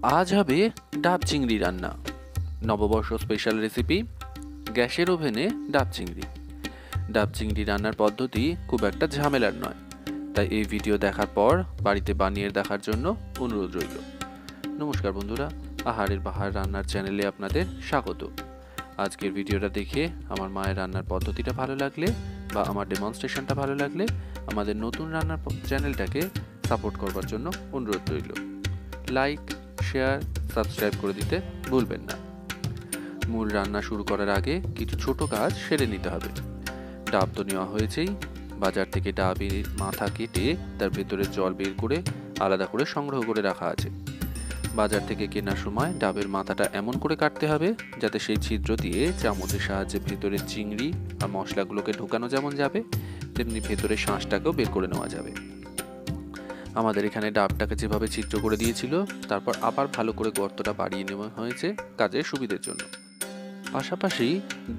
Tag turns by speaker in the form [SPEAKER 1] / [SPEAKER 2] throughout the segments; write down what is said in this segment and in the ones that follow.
[SPEAKER 1] আজ হবে ডাব চিংড়ি রান্না। নববর্ষ স্পেশাল রেসিপি, গ্যাসের ওভেনে ডাব চিংড়ি। ডাব চিংড়ি রান্নার পদ্ধতি খুব একটা ঝামেলার নয়, তাই এই ভিডিও দেখার পর বাড়িতে বানিয়ে দেখার জন্য অনুরোধ রইল। নমস্কার বন্ধুরা, আহারের বাহার রান্নার চ্যানেলে আপনাদের স্বাগত। আজকের ভিডিওটা দেখে আমার মায়ের রান্নার পদ্ধতিটা ভালো লাগলে বা আমার ডেমনস্ট্রেশনটা ভালো লাগলে আমাদের নতুন রান্নার চ্যানেলটাকে সাপোর্ট করবার জন্য অনুরোধ রইল। লাইক, শেয়ার, সাবস্ক্রাইব করে দিতে ভুলবেন না। মূল রান্না শুরু করার আগে কিছু ছোট কাজ সেরে নিতে হবে। ডাব তো নেওয়া হয়েছেই, বাজার থেকে ডাবের মাথা কেটে তার ভেতরে জল বের করে আলাদা করে সংগ্রহ করে রাখা আছে। বাজার থেকে কেনার সময় ডাবের মাথাটা এমন করে কাটতে হবে যাতে সেই ছিদ্র দিয়ে চামচের সাহায্যে ভেতরে চিংড়ি আর মশলাগুলোকে ঢোকানো যেমন যাবে, তেমনি ভেতরে শাঁসটাকেও বের করে নেওয়া যাবে। আমাদের এখানে ডাবটাকে যেভাবে ছিদ্র করে দিয়েছিল, তারপর আবার ভালো করে গর্তটা বাড়িয়ে নেওয়া হয়েছে কাজের সুবিধের জন্য। পাশাপাশি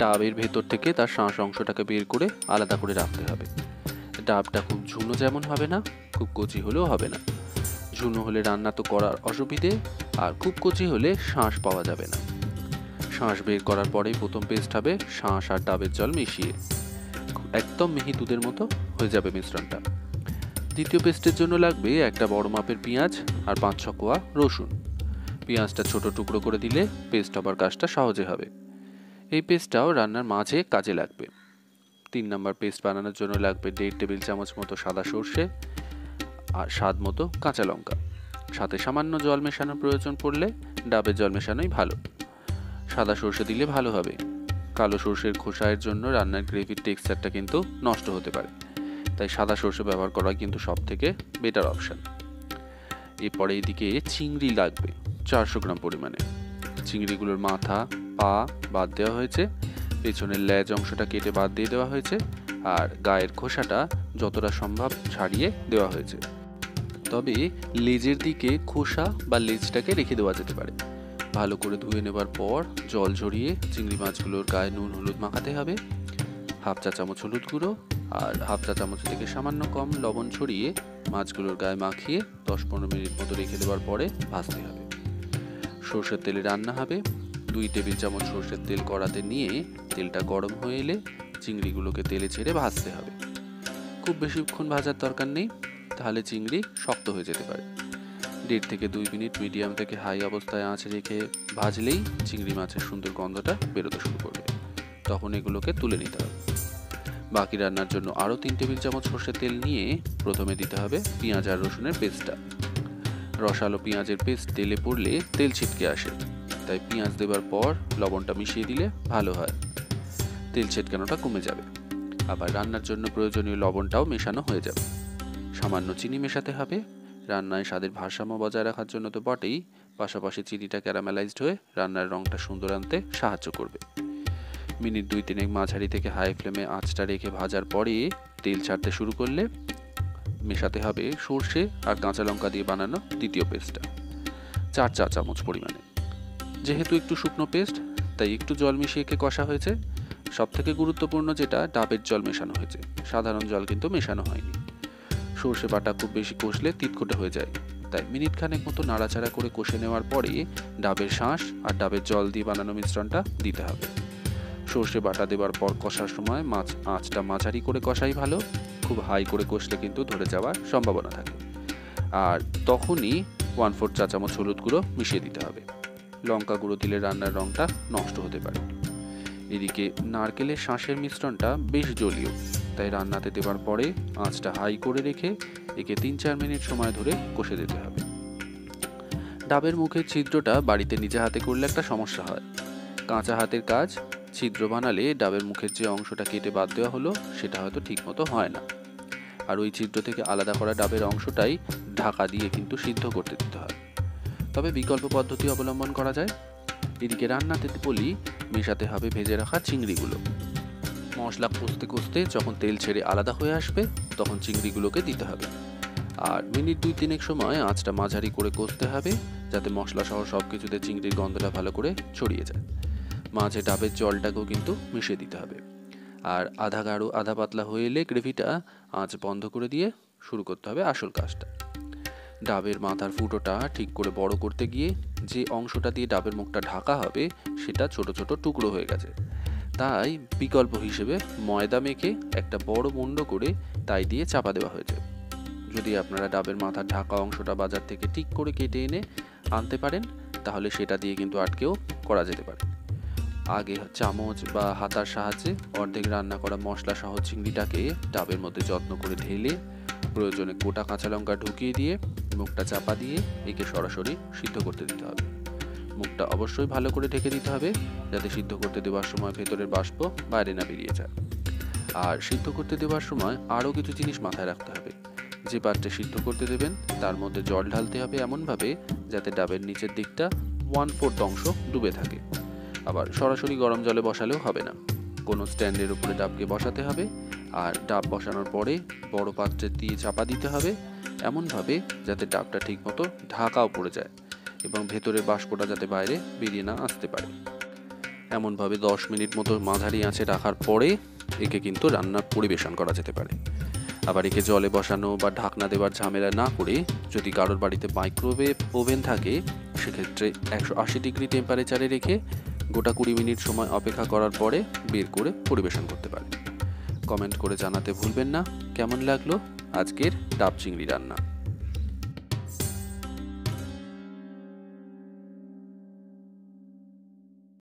[SPEAKER 1] ডাবের ভেতর থেকে তার শাঁস অংশটাকে বের করে আলাদা করে রাখতে হবে। ডাবটা খুব ঝুনো যেমন হবে না, খুব কচি হলেও হবে না। ঝুনো হলে রান্না তো করার অসুবিধে, আর খুব কচি হলে শাঁস পাওয়া যাবে না। শাঁস বের করার পরেই প্রথম পেস্ট হবে শাঁস আর ডাবের জল মিশিয়ে, একদম মিহি দুধের মতো হয়ে যাবে মিশ্রণটা। দ্বিতীয় পেস্টের জন্য লাগবে একটা বড় মাপের পেঁয়াজ আর 5-6 কোয়া রসুন। পেঁয়াজটা ছোট টুকরো করে দিলে পেস্ট হবার কাজটা সহজে হবে। এই পেস্টটাও রান্নার মাঝে কাজে লাগবে। 3 নম্বর পেস্ট বানানোর জন্য লাগবে 1.5 টেবিল চামচ মতো সাদা সর্ষে আর স্বাদ মতো কাঁচা লঙ্কা। সাথে সামান্য জল মেশানোর প্রয়োজন পড়লে ডাবের জল মেশানোই ভালো। সাদা সর্ষে দিলে ভালো হবে, কালো সর্ষের খোসায়ের জন্য রান্নার গ্রেভির টেক্সচারটা কিন্তু নষ্ট হতে পারে, তাই সাদা সর্ষে ব্যবহার করা কিন্তু সব থেকে বেটার অপশান। এরপরে এদিকে চিংড়ি লাগবে 400 গ্রাম পরিমাণে। চিংড়িগুলোর মাথা, পা বাদ দেওয়া হয়েছে, পেছনের লেজ অংশটা কেটে বাদ দিয়ে দেওয়া হয়েছে, আর গায়ের খোসাটা যতটা সম্ভব ছাড়িয়ে দেওয়া হয়েছে। তবে লেজের দিকে খোসা বা লেজটাকে রেখে দেওয়া যেতে পারে। ভালো করে ধুয়ে নেবার পর জল ঝরিয়ে চিংড়ি মাছগুলোর গায়ে নুন হলুদ মাখাতে হবে। 1/2 চা চামচ হলুদ গুঁড়ো আর 1/2 চা চামচ থেকে সামান্য কম লবণ ছড়িয়ে মাছগুলোর গায়ে মাখিয়ে 10-15 মিনিট মতো রেখে দেওয়ার পরে ভাজতে হবে। সর্ষের তেলে রান্না হবে। 2 টেবিল চামচ সর্ষের তেল কড়াতে নিয়ে তেলটা গরম হয়ে এলে চিংড়িগুলোকে তেলে ছেড়ে ভাজতে হবে। খুব বেশিক্ষণ ভাজার দরকার নেই, তাহলে চিংড়ি শক্ত হয়ে যেতে পারে। 1.5 থেকে 2 মিনিট মিডিয়াম থেকে হাই অবস্থায় আঁচ রেখে ভাজলেই চিংড়ি মাছের সুন্দর গন্ধটা বেরোতে শুরু করবে। তখন এগুলোকে তুলে নিতে হবে। বাকি রান্নার জন্য আরও 3 টেবিল চামচ সর্ষের তেল নিয়ে প্রথমে দিতে হবে পেঁয়াজ আর রসুনের পেস্টটা। রসালো পেঁয়াজের পেস্ট তেলে পড়লে তেল ছিটকে আসে, তাই পেঁয়াজ দেবার পর লবণটা মিশিয়ে দিলে ভালো হয়, তেল ছিটকানোটা কমে যাবে। আবার রান্নার জন্য প্রয়োজনীয় লবণটাও মেশানো হয়ে যাবে। সামান্য চিনি মেশাতে হবে। রান্নায় স্বাদের ভারসাম্য বজায় রাখার জন্য তো বটেই, পাশাপাশি চিনিটা ক্যারামেলাইজড হয়ে রান্নার রঙটা সুন্দর আনতে সাহায্য করবে। মিনিট 2-3 মাঝারি থেকে হাই ফ্লেমে আঁচটা রেখে ভাজার পরে তেল ছাড়তে শুরু করলে মেশাতে হবে সর্ষে আর কাঁচা লঙ্কা দিয়ে বানানো দ্বিতীয় পেস্টটা 4 চা চামচ পরিমাণে। যেহেতু একটু শুকনো পেস্ট, তাই একটু জল মিশিয়ে কষা হয়েছে। সব থেকে গুরুত্বপূর্ণ যেটা, ডাবের জল মেশানো হয়েছে, সাধারণ জল কিন্তু মেশানো হয়নি। সর্ষে বাটা খুব বেশি কষলে তিতকুটে হয়ে যায়, তাই মিনিট খানেক মতো নাড়াচাড়া করে কষে নেওয়ার পরে ডাবের শাঁস আর ডাবের জল দিয়ে বানানো মিশ্রণটা দিতে হবে। সর্ষে বাটা দেওয়ার পর কষার সময় আঁচটা মাঝারি করে কষাই ভালো, খুব হাই করে কষলে কিন্তু ধরে যাওয়ার সম্ভাবনা থাকে। আর তখনই 1/4 চা চামচ হলুদ গুঁড়ো মিশিয়ে দিতে হবে। লঙ্কা গুঁড়ো দিলে রান্নার রঙটা নষ্ট হতে পারে। এদিকে নারকেলের শাঁসের মিশ্রণটা বেশ জলীয়, তাই রান্নাতে দেওয়ার পরে আঁচটা হাই করে রেখে একে 3-4 মিনিট সময় ধরে কষে দিতে হবে। ডাবের মুখের ছিদ্রটা বাড়িতে নিজে হাতে করলে একটা সমস্যা হয়। কাঁচা হাতের কাজ, ছিদ্র বানালে ডাবের মুখের যে অংশটা কেটে বাদ দেওয়া হলো সেটা হয়তো ঠিক মতো হয় না, আর ওই ছিদ্র থেকে আলাদা করা ডাবের অংশটাই ঢাকা দিয়ে কিন্তু সিদ্ধ করতে দিতে হয়। তবে বিকল্প পদ্ধতি অবলম্বন করা যায়। এদিকে রান্নাতে বলি মেশাতে হবে ভেজে রাখা চিংড়িগুলো। মশলা কষতে কষতে যখন তেল ছেড়ে আলাদা হয়ে আসবে তখন চিংড়িগুলোকে দিতে হবে। আর মিনিট 2-3 সময় আঁচটা মাঝারি করে কষতে হবে, যাতে মশলা সহ সব কিছুতে চিংড়ির গন্ধটা ভালো করে ছড়িয়ে যায়। মাঝে ডাবের জলটাকেও কিন্তু মিশিয়ে দিতে হবে। আর আধা গাঢ় আধা পাতলা হয়ে এলে গ্রেভিটা আঁচ বন্ধ করে দিয়ে শুরু করতে হবে আসল কাজটা। ডাবের মাথার ফুটোটা ঠিক করে বড় করতে গিয়ে যে অংশটা দিয়ে ডাবের মুখটা ঢাকা হবে সেটা ছোট ছোট টুকরো হয়ে গেছে। তাই বিকল্প হিসেবে ময়দা মেখে একটা বড় মুন্ড করে তাই দিয়ে চাপা দেওয়া হয়েছে। যদি আপনারা ডাবের মাথার ঢাকা অংশটা বাজার থেকে ঠিক করে কেটে এনে আনতে পারেন তাহলে সেটা দিয়ে কিন্তু আটকেও করা যেতে পারে। আগে চামচ বা হাতার সাহায্যে অর্ধেক রান্না করা মশলা সহ চিংড়িটাকে ডাবের মধ্যে যত্ন করে ঢেলে প্রয়োজনে গোটা কাঁচা লঙ্কা ঢুকিয়ে দিয়ে মুখটা চাপা দিয়ে একে সরাসরি সিদ্ধ করতে দিতে হবে। মুখটা অবশ্যই ভালো করে ঢেকে দিতে হবে যাতে সিদ্ধ করতে দেওয়ার সময় ভেতরের বাষ্প বাইরে না বেরিয়ে যায়। আর সিদ্ধ করতে দেওয়ার সময় আরও কিছু জিনিস মাথায় রাখতে হবে। যে পাত্রে সিদ্ধ করতে দেবেন তার মধ্যে জল ঢালতে হবে এমনভাবে যাতে ডাবের নিচের দিকটা 1/4 অংশ ডুবে থাকে। আবার সরাসরি গরম জলে বসালেও হবে না, কোনো স্ট্যান্ডের উপরে ডাবকে বসাতে হবে। আর ডাব বসানোর পরে বড় পাত্রে দিয়ে চাপা দিতে হবে এমনভাবে যাতে ডাবটা ঠিকমতো ঢাকাও পড়ে যায় এবং ভেতরের বাষ্পটা যাতে বাইরে বেরিয়ে না আসতে পারে। এমনভাবে 10 মিনিট মতো মাঝারি আঁচে রাখার পরে একে কিন্তু রান্নার পরিবেশন করা যেতে পারে। আবার একে জলে বসানো বা ঢাকনা দেওয়ার ঝামেলা না করে যদি কারোর বাড়িতে মাইক্রোওয়েভ ওভেন থাকে সেক্ষেত্রে 180 ডিগ্রি টেম্পারেচারে রেখে গোটা 20 মিনিট সময় অপেক্ষা করার পরে বের করে পরিবেশন করতে পারে। কমেন্ট করে জানাতে ভুলবেন না কেমন লাগলো আজকের ডাব চিংড়ি রান্না।